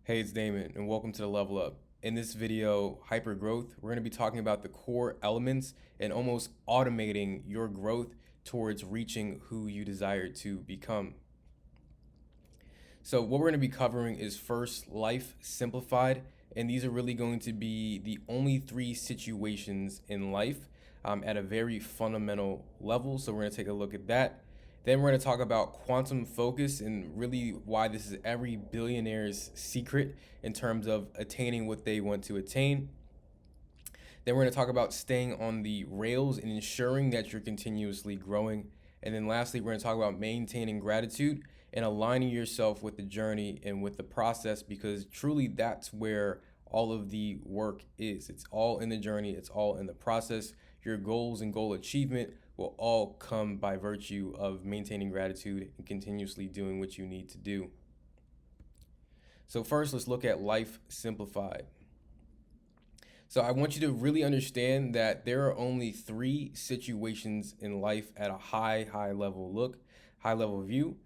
Hey, it's Damon, and welcome to the Level Up. In this video, Hyper Growth, we're going to be talking about the core elements and almost automating your growth towards reaching who you desire to become. So, what we're going to be covering is first life simplified, and these are really going to be the only three situations in life at a very fundamental level. So, we're going to take a look at that. Then we're going to talk about quantum focus and really why this is every billionaire's secret in terms of attaining what they want to attain. Then we're going to talk about staying on the rails and ensuring that you're continuously growing. And then lastly, we're going to talk about maintaining gratitude and aligning yourself with the journey and with the process, because truly that's where all of the work is. It's all in the journey, it's all in the process. Your goals and goal achievement will all come by virtue of maintaining gratitude and continuously doing what you need to do. So first, let's look at life simplified. So I want you to really understand that there are only three situations in life at a high level view.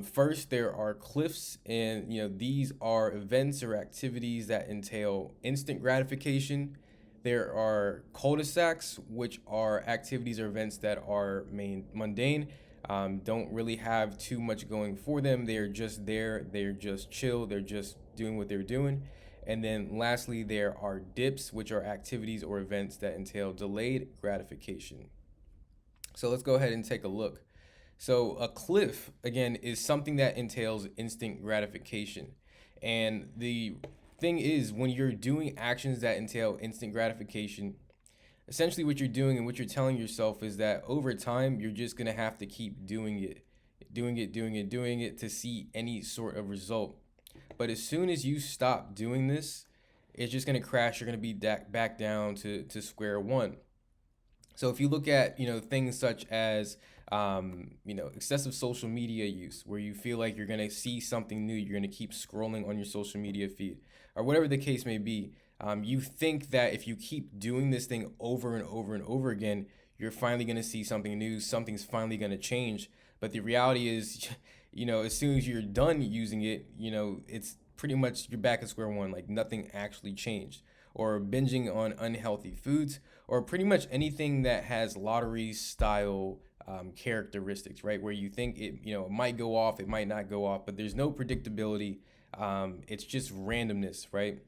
First, there are cliffs, and these are events or activities that entail instant gratification. There are cul-de-sacs, which are activities or events that are mundane, don't really have too much going for them. They're just there, they're just chill, they're just doing what they're doing. And then lastly, there are dips, which are activities or events that entail delayed gratification. So let's go ahead and take a look. So a cliff, again, is something that entails instant gratification. And the thing is, when you're doing actions that entail instant gratification, essentially what you're doing and what you're telling yourself is that over time, you're just going to have to keep doing it to see any sort of result. But as soon as you stop doing this, it's just going to crash. You're going to be back down to square one. So if you look at things such as excessive social media use, where you feel like you're going to see something new, you're going to keep scrolling on your social media feed, or whatever the case may be, you think that if you keep doing this thing over and over and over again, you're finally going to see something new, something's finally going to change. But the reality is, as soon as you're done using it, it's pretty much you're back at square one, like nothing actually changed. Or binging on unhealthy foods, or pretty much anything that has lottery style characteristics, right? Where you think it might go off, it might not go off, but there's no predictability. It's just randomness, right?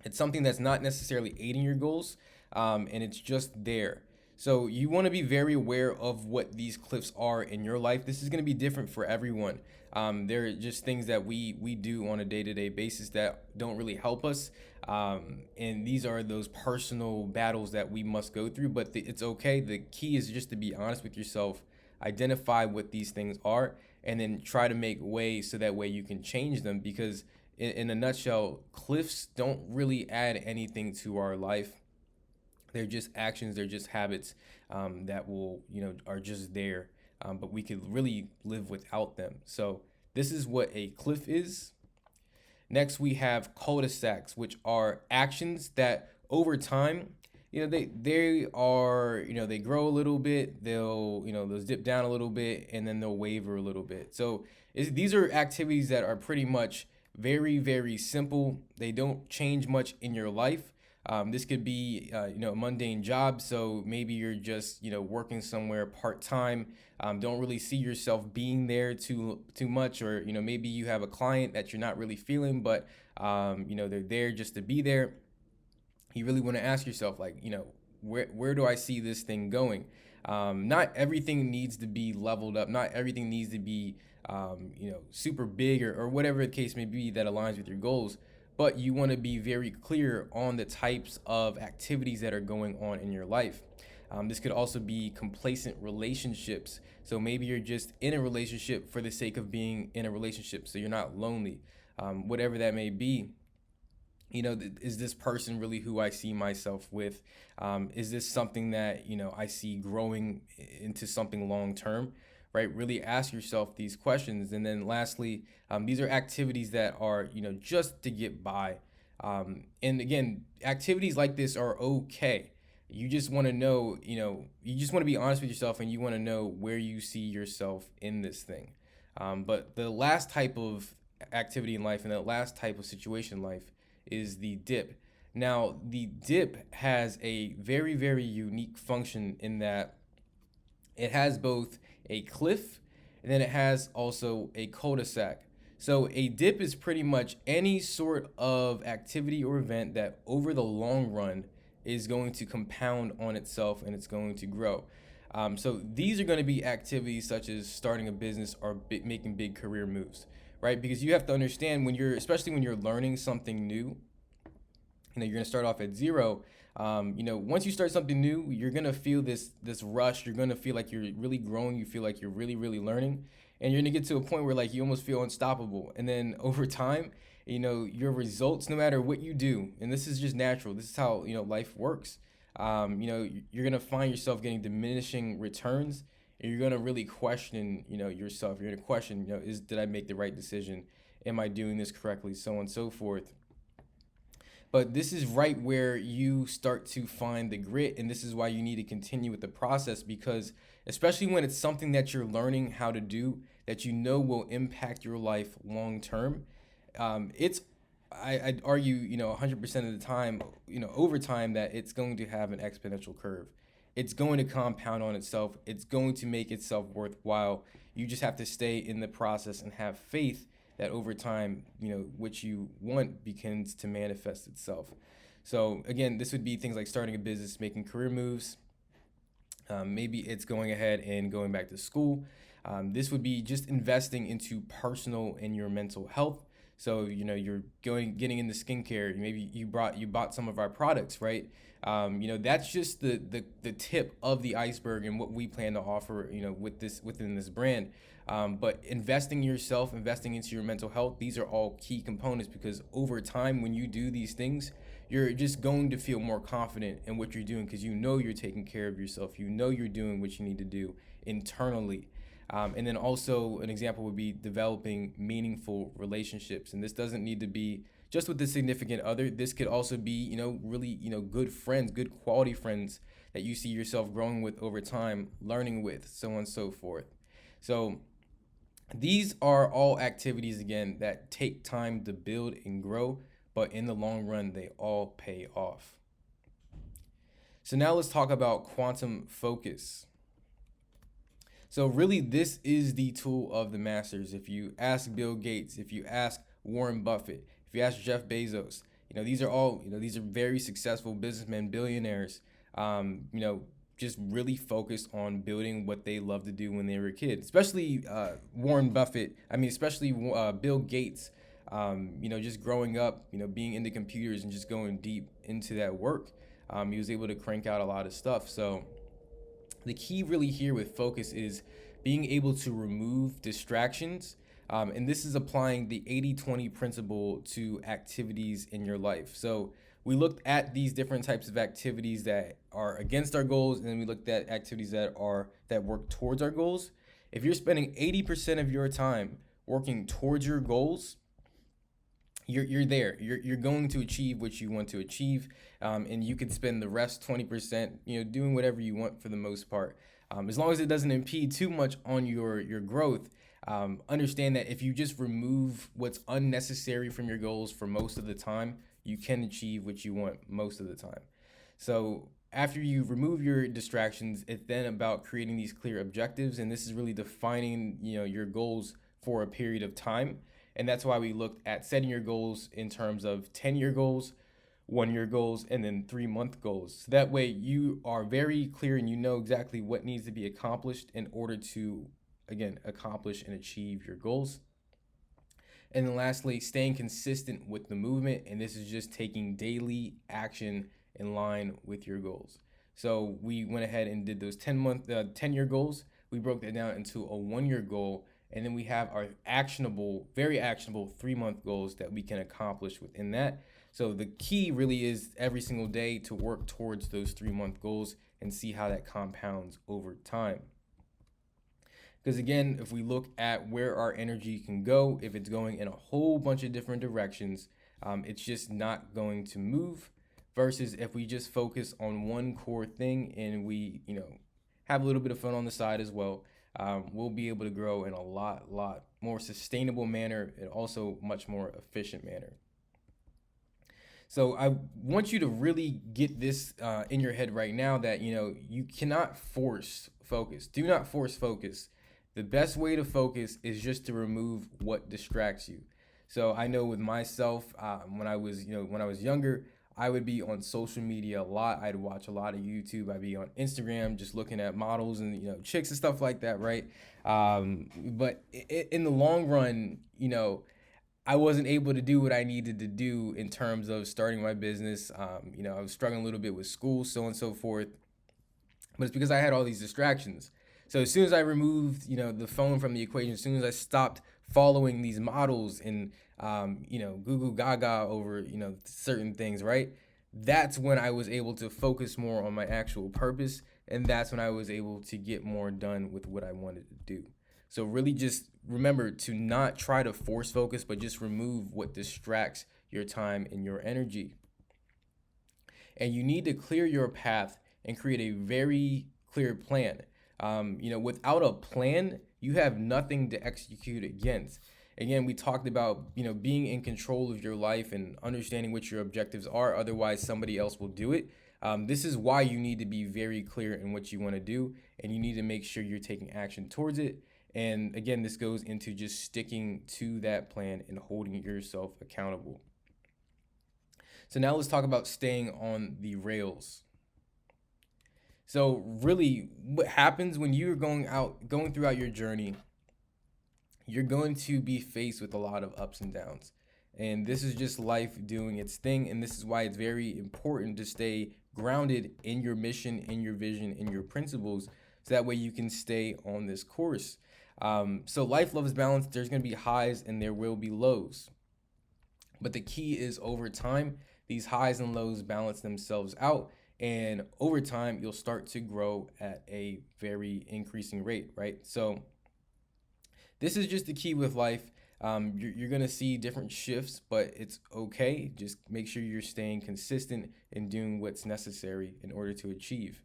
It's something that's not necessarily aiding your goals, and it's just there. So you want to be very aware of what these cliffs are in your life. This is going to be different for everyone. They're just things that we do on a day-to-day basis that don't really help us. And these are those personal battles that we must go through, but it's okay. The key is just to be honest with yourself, identify what these things are, and then try to make way so that way you can change them. Because in a nutshell, cliffs don't really add anything to our life. They're just actions, they're just habits that are just there, but we could really live without them. So this is what a cliff is. Next, we have cul-de-sacs, which are actions that over time, they are, they grow a little bit, they'll dip down a little bit, and then they'll waver a little bit. So these are activities that are pretty much very, very simple. They don't change much in your life. This could be, a mundane job. So maybe you're just, working somewhere part time. Don't really see yourself being there too much, or maybe you have a client that you're not really feeling, but they're there just to be there. You really want to ask yourself, like, where do I see this thing going? Not everything needs to be leveled up. Not everything needs to be, super big, or whatever the case may be that aligns with your goals. But you want to be very clear on the types of activities that are going on in your life. This could also be complacent relationships. So maybe you're just in a relationship for the sake of being in a relationship, so you're not lonely. Whatever that may be, is this person really who I see myself with? Is this something that I see growing into something long term? Right? Really ask yourself these questions. And then lastly, these are activities that are, just to get by. And again, activities like this are okay. You just want to know, you just want to be honest with yourself, and you want to know where you see yourself in this thing. But the last type of activity in life and the last type of situation in life is the dip. Now, the dip has a very, very unique function in that it has both a cliff and then it has also a cul-de-sac. So a dip is pretty much any sort of activity or event that over the long run is going to compound on itself and it's going to grow. So these are going to be activities such as starting a business or making big career moves, right? Because you have to understand when you're, especially when you're learning something new, you're gonna start off at zero. Once you start something new, you're gonna feel this rush. You're gonna feel like you're really growing. You feel like you're really really learning, and you're gonna get to a point where like you almost feel unstoppable. And then over time, your results, no matter what you do, and this is just natural. This is how life works. You're gonna find yourself getting diminishing returns, and you're gonna really question yourself. You're gonna question did I make the right decision? Am I doing this correctly? So on and so forth. But this is right where you start to find the grit, and this is why you need to continue with the process, because especially when it's something that you're learning how to do that will impact your life long term, I'd argue 100% of the time, over time, that it's going to have an exponential curve. It's going to compound on itself. It's going to make itself worthwhile. You just have to stay in the process and have faith that over time, what you want begins to manifest itself. So again, this would be things like starting a business, making career moves. Maybe it's going ahead and going back to school. This would be just investing into personal and your mental health. So you're getting into skincare. Maybe you bought some of our products, right? That's just the tip of the iceberg and what we plan to offer, within this brand. But investing in yourself, investing into your mental health, these are all key components, because over time, when you do these things, you're just going to feel more confident in what you're doing, because you're taking care of yourself. You're doing what you need to do internally. And then also an example would be developing meaningful relationships. And this doesn't need to be just with the significant other. This could also be, really, good friends, good quality friends that you see yourself growing with over time, learning with, so on and so forth. So these are all activities, again, that take time to build and grow, but in the long run, they all pay off. So now let's talk about quantum focus. So really, this is the tool of the masters. If you ask Bill Gates, if you ask Warren Buffett, if you ask Jeff Bezos, these are very successful businessmen, billionaires, just really focused on building what they loved to do when they were a kid, especially Warren Buffett. Especially Bill Gates, just growing up, being into computers and just going deep into that work. He was able to crank out a lot of stuff. So the key really here with focus is being able to remove distractions. And this is applying the 80-20 principle to activities in your life. So we looked at these different types of activities that are against our goals, and then we looked at activities that work towards our goals. If you're spending 80% of your time working towards your goals, you're there. You're going to achieve what you want to achieve, and you could spend the rest 20%, doing whatever you want for the most part, as long as it doesn't impede too much on your growth. Understand that if you just remove what's unnecessary from your goals for most of the time, you can achieve what you want most of the time. So after you remove your distractions, it's then about creating these clear objectives, and this is really defining your goals for a period of time. And that's why we looked at setting your goals in terms of 10-year goals, 1-year goals, and then 3-month goals. So that way you are very clear and you know exactly what needs to be accomplished in order to, again, accomplish and achieve your goals. And then lastly, staying consistent with the movement. And this is just taking daily action in line with your goals. So we went ahead and did those 10-year goals. We broke that down into a 1-year goal. And then we have our very actionable 3-month goals that we can accomplish within that. So the key really is every single day to work towards those 3-month goals and see how that compounds over time. Because again, if we look at where our energy can go, if it's going in a whole bunch of different directions, it's just not going to move. Versus if we just focus on one core thing and we, have a little bit of fun on the side as well, we'll be able to grow in a lot more sustainable manner and also much more efficient manner. So I want you to really get this in your head right now that you cannot force focus. Do not force focus. The best way to focus is just to remove what distracts you. So I know with myself, when I was younger, I would be on social media a lot. I'd watch a lot of YouTube. I'd be on Instagram, just looking at models and chicks and stuff like that, right? But in the long run, I wasn't able to do what I needed to do in terms of starting my business. I was struggling a little bit with school, so on and so forth. But it's because I had all these distractions. So as soon as I removed, the phone from the equation, as soon as I stopped following these models and, Google Gaga over, certain things, right? That's when I was able to focus more on my actual purpose. And that's when I was able to get more done with what I wanted to do. So really just remember to not try to force focus, but just remove what distracts your time and your energy. And you need to clear your path and create a very clear plan. Without a plan, you have nothing to execute against. Again, we talked about, being in control of your life and understanding what your objectives are. Otherwise, somebody else will do it. This is why you need to be very clear in what you want to do, and you need to make sure you're taking action towards it. And again, this goes into just sticking to that plan and holding yourself accountable. So now let's talk about staying on the rails. So really, what happens when you're going throughout your journey, you're going to be faced with a lot of ups and downs. And this is just life doing its thing. And this is why it's very important to stay grounded in your mission, in your vision, in your principles. So that way you can stay on this course. So life loves balance. There's going to be highs and there will be lows. But the key is over time, these highs and lows balance themselves out. And over time, you'll start to grow at a very increasing rate, right? So this is just the key with life. You're going to see different shifts, but it's okay. Just make sure you're staying consistent and doing what's necessary in order to achieve.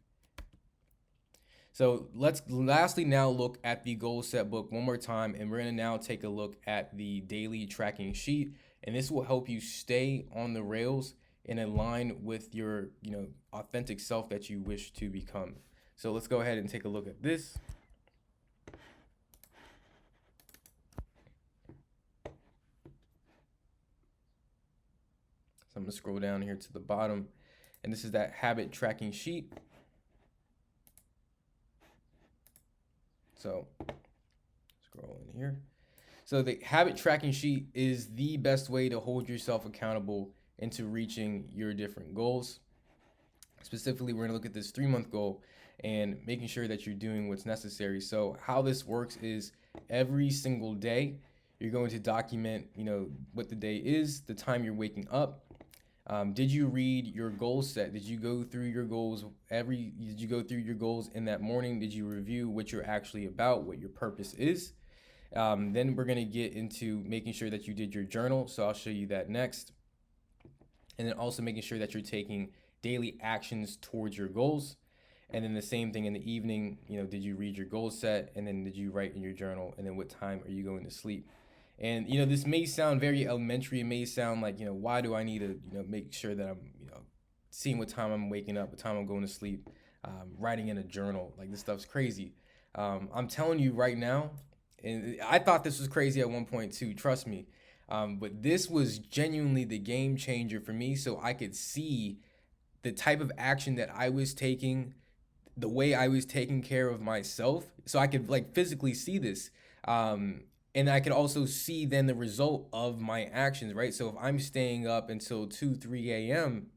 So let's lastly now look at the goal set book one more time, and we're going to now take a look at the daily tracking sheet, and this will help you stay on the rails and align with your authentic self that you wish to become. So let's go ahead and take a look at this. So I'm going to scroll down here to the bottom, and this is that habit tracking sheet. So scroll in here. So the habit tracking sheet is the best way to hold yourself accountable into reaching your different goals. Specifically, we're going to look at this 3-month goal and making sure that you're doing what's necessary. So how this works is every single day, you're going to document, what the day is, the time you're waking up. Did you read your goal set? Did you go through your goals did you go through your goals in that morning? Did you review what you're actually about, what your purpose is? Then we're going to get into making sure that you did your journal. So I'll show you that next. And then also making sure that you're taking daily actions towards your goals. And then the same thing in the evening, did you read your goal set? And then did you write in your journal? And then what time are you going to sleep? And, this may sound very elementary. It may sound like, why do I need to, make sure that I'm, seeing what time I'm waking up, what time I'm going to sleep, writing in a journal. Like, this stuff's crazy. I'm telling you right now, and I thought this was crazy at one point too, trust me. But this was genuinely the game changer for me, so I could see the type of action that I was taking, the way I was taking care of myself, so I could physically see this. And I could also see then the result of my actions, right? So if I'm staying up until 2, 3 a.m.,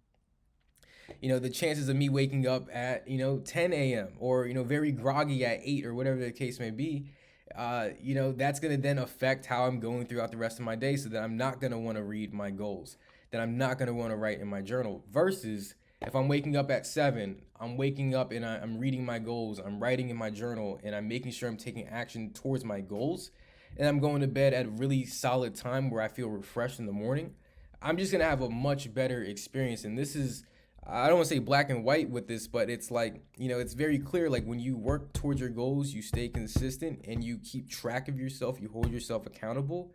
the chances of me waking up at, 10 a.m. or, very groggy at 8 or whatever the case may be, that's going to then affect how I'm going throughout the rest of my day, so that I'm not going to want to read my goals, that I'm not going to want to write in my journal, versus if I'm waking up at 7, I'm waking up and I'm reading my goals, I'm writing in my journal, and I'm making sure I'm taking action towards my goals, and I'm going to bed at a really solid time where I feel refreshed in the morning, I'm just going to have a much better experience. And this is I don't want to say black and white with this, but it's like, it's very clear. Like when you work towards your goals, you stay consistent and you keep track of yourself, you hold yourself accountable.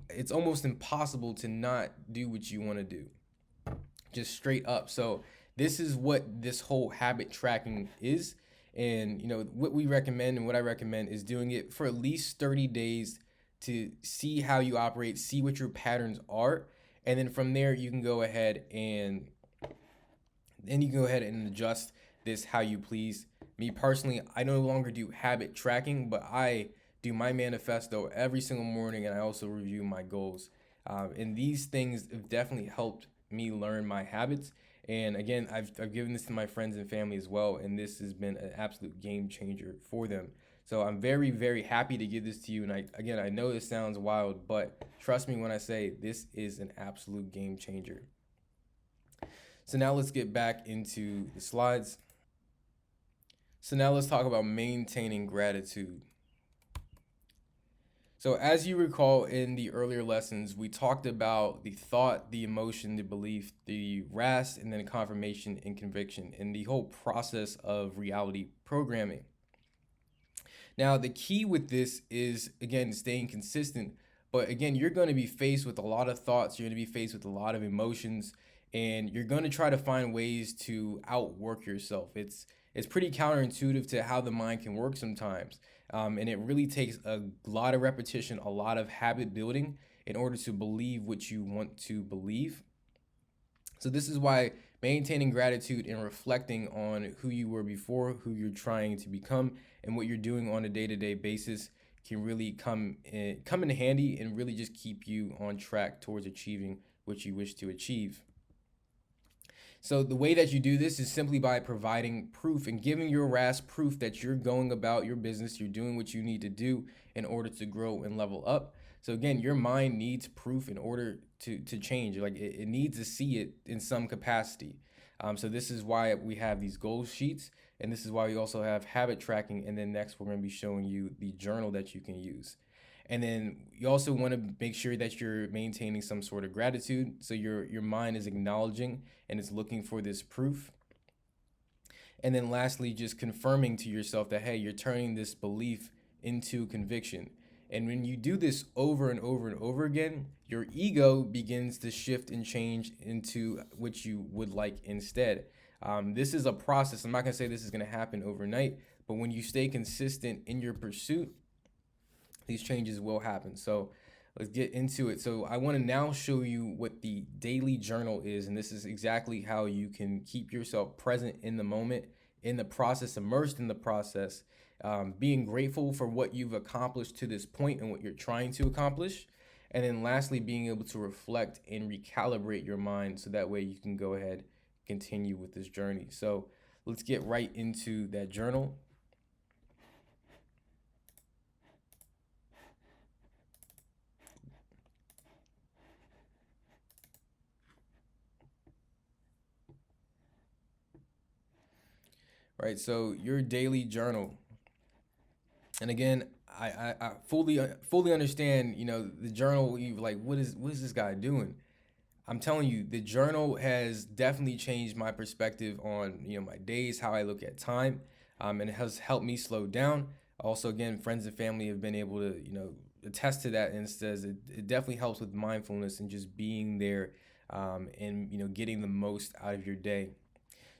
It's almost impossible to not do what you want to do, just straight up. So this is what this whole habit tracking is. And what we recommend and what I recommend is doing it for at least 30 days to see how you operate, see what your patterns are, and then from there you can go ahead and adjust this how you please. Me personally, I no longer do habit tracking, but I do my manifesto every single morning, and I also review my goals. And these things have definitely helped me learn my habits. And again, I've given this to my friends and family as well, and this has been an absolute game changer for them. So I'm very, very happy to give this to you. And I know this sounds wild, but trust me when I say this is an absolute game changer. So now let's get back into the slides. So now let's talk about maintaining gratitude. So as you recall in the earlier lessons, we talked about the thought, the emotion, the belief, the RAS, and then confirmation and conviction, and the whole process of reality programming. Now, the key with this is, again, staying consistent. But again, you're going to be faced with a lot of thoughts. You're going to be faced with a lot of emotions, and you're going to try to find ways to outwork yourself. It's pretty counterintuitive to how the mind can work sometimes. And it really takes a lot of repetition, a lot of habit building in order to believe what you want to believe. So this is why maintaining gratitude and reflecting on who you were before, who you're trying to become, and what you're doing on a day-to-day basis can really come in handy and really just keep you on track towards achieving what you wish to achieve. So the way that you do this is simply by providing proof and giving your RAS proof that you're going about your business, you're doing what you need to do in order to grow and level up. So again, your mind needs proof in order to change. Like it needs to see it in some capacity. So this is why we have these goal sheets, and this is why we also have habit tracking. And then next, we're going to be showing you the journal that you can use. And then you also want to make sure that you're maintaining some sort of gratitude. So your mind is acknowledging and it's looking for this proof. And then lastly, just confirming to yourself that, hey, you're turning this belief into conviction. And when you do this over and over and over again, your ego begins to shift and change into what you would like instead. This is a process. I'm not going to say this is going to happen overnight, but when you stay consistent in your pursuit, these changes will happen. So let's get into it. So I want to now show you what the daily journal is, and this is exactly how you can keep yourself present in the moment, in the process, immersed in the process, being grateful for what you've accomplished to this point and what you're trying to accomplish. And then lastly, being able to reflect and recalibrate your mind so that way you can go ahead and continue with this journey. So let's get right into that journal. Right, so your daily journal. And again, I fully understand, the journal, you like, what is this guy doing? I'm telling you, the journal has definitely changed my perspective on, my days, how I look at time, and it has helped me slow down. Also, again, friends and family have been able to, attest to that, and says it definitely helps with mindfulness and just being there, and getting the most out of your day.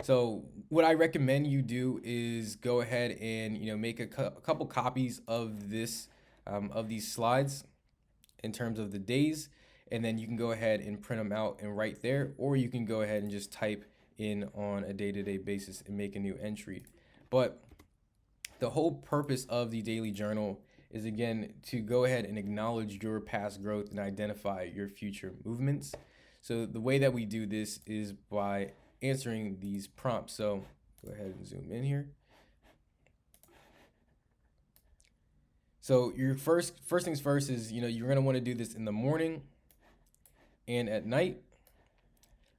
So what I recommend you do is go ahead and make a couple copies of this of these slides in terms of the days, and then you can go ahead and print them out and write there, or you can go ahead and just type in on a day-to-day basis and make a new entry. But the whole purpose of the daily journal is, again, to go ahead and acknowledge your past growth and identify your future movements. So the way that we do this is by answering these prompts. So go ahead and zoom in here. So your first things first is, you're going to want to do this in the morning and at night,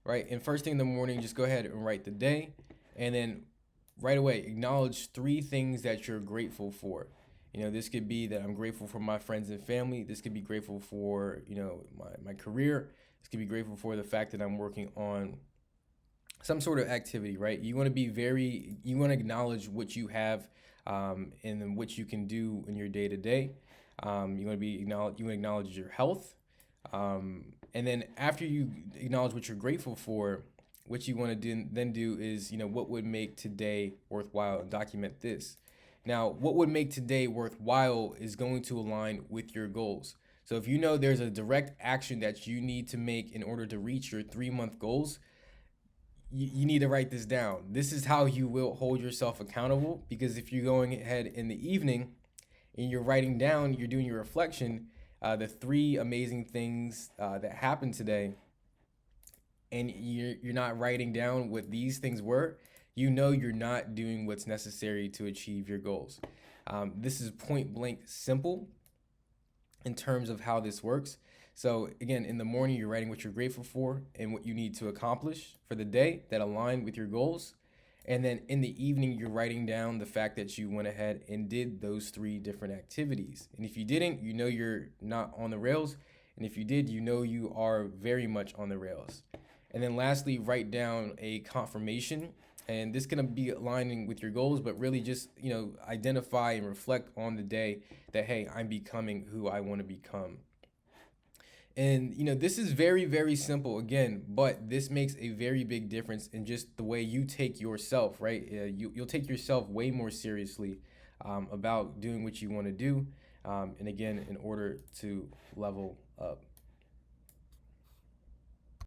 right? And first thing in the morning, just go ahead and write the day, and then right away acknowledge 3 things that you're grateful for. This could be that I'm grateful for my friends and family. This could be grateful for, my career. This could be grateful for the fact that I'm working on some sort of activity, right? You want to be you want to acknowledge what you have, and then what you can do in your day to day. You want to you want to acknowledge your health, and then after you acknowledge what you're grateful for, what you want to then do is, what would make today worthwhile, and document this. Now, what would make today worthwhile is going to align with your goals. So if you know there's a direct action that you need to make in order to reach your 3 month goals, you need to write this down. This is how you will hold yourself accountable, because if you're going ahead in the evening and you're writing down, you're doing your reflection, the three amazing things that happened today, and you're not writing down what these things were, you're not doing what's necessary to achieve your goals. This is point blank simple in terms of how this works. So again, in the morning, you're writing what you're grateful for and what you need to accomplish for the day that align with your goals. And then in the evening, you're writing down the fact that you went ahead and did those three different activities. And if you didn't, you're not on the rails. And if you did, you are very much on the rails. And then lastly, write down a confirmation. And this can be aligning with your goals, but really just, identify and reflect on the day that, hey, I'm becoming who I want to become. And this is very, very simple again, but this makes a very big difference in just the way you take yourself, right? You'll take yourself way more seriously about doing what you want to do. And again, in order to level up.